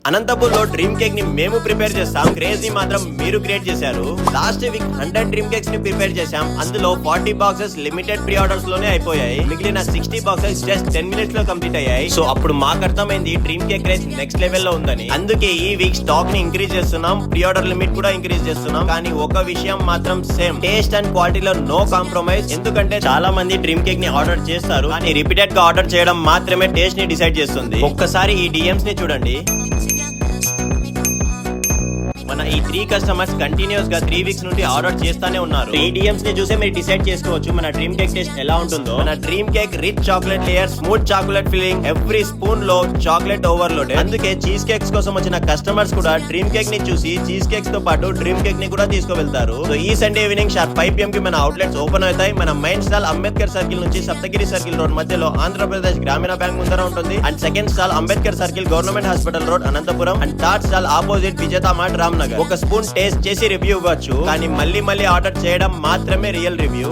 అనంతపూర్ లో dream cake ని మేము ప్రిపేర్ చేస్తాం, క్రేజ్ ని మాత్రం మీరు క్రియేట్ చేశారు. లాస్ట్ వీక్ 100 డ్రీమ్ కేక్స్ ని ప్రిపేర్ చేశాం. అందులో 40 బాక్సెస్ లిమిటెడ్ ప్రీ ఆర్డర్స్ లోనే అయిపోయాయి. మిగిలిన 60 బాక్సెస్ జస్ట్ 10 మినిట్స్ లో కంప్లీట్ అయ్యాయి. సో అప్పుడు మాకు అర్థమైంది dream cake craze next level లో ఉందని. అందుకే ఈ వీక్ స్టాక్ ని ఇంక్రీజ్ చేస్తున్నాం, ప్రీ ఆర్డర్ లిమిట్ కూడా ఇంక్రీజ్ చేస్తున్నాం. కానీ ఒక విషయం మాత్రం సేమ్, టేస్ట్ అండ్ క్వాలిటీలో నో కాంప్రమైజ్. ఎందుకంటే చాలా మంది డ్రీమ్ కేక్ ని ఆర్డర్ చేస్తారు, కానీ రిపీటెడ్ గా ఆర్డర్ చేయడం మాత్రమే టేస్ట్ ని డిసైడ్ చేస్తుంది. ఒక్కసారి ఈ డిఎమ్స్ ని చూడండి. మన ఈ 3 కస్టమర్స్ కంటిన్యూస్ గా 3 వీక్స్ నుండి ఆర్డర్ చేస్తానే ఉన్నారు. ఈ డిఎమ్స్ ని చూసే మీరు డిసైడ్ చేసుకోవచ్చు మన డ్రీమ్ కేక్ టేస్ట్ ఎలా ఉంటుందో. మన dream cake rich chocolate layer, smooth chocolate filling, every spoon లో చాక్లెట్ ఓవర్లోడ్. అందుకే చీజ్ కేక్స్ కోసం వచ్చిన కస్టమర్స్ కూడా డ్రీమ్ కేక్ ని చూసి చీజ్ కేక్స్ తో పాటు డ్రీమ్ కేక్ ని కూడా తీసుకువెళ్తారు. సో ఈ సండే ఈవినింగ్ షార్ప్ 5 PM కి మన అవుట్లెట్స్ ఓపెన్ అవుతాయి. మన మెయిన్ స్టాల్ అంబేద్కర్ సర్కిల్ నుంచి సప్తగిరి సర్కిల్ రోడ్ మధ్యలో ఆంధ్రప్రదేశ్ గ్రామీణ బ్యాంక్ ముందర ఉంటుంది. And second stall Ambedkar circle government hospital road Anantapuram. And third stall opposite Vijetha mart Ramnagar. ఒక స్పూన్ టేస్ట్ చేసి రివ్యూ ఇవ్వచ్చు, కానీ మళ్ళీ ఆర్డర్ చేయడం మాత్రమే రియల్ రివ్యూ.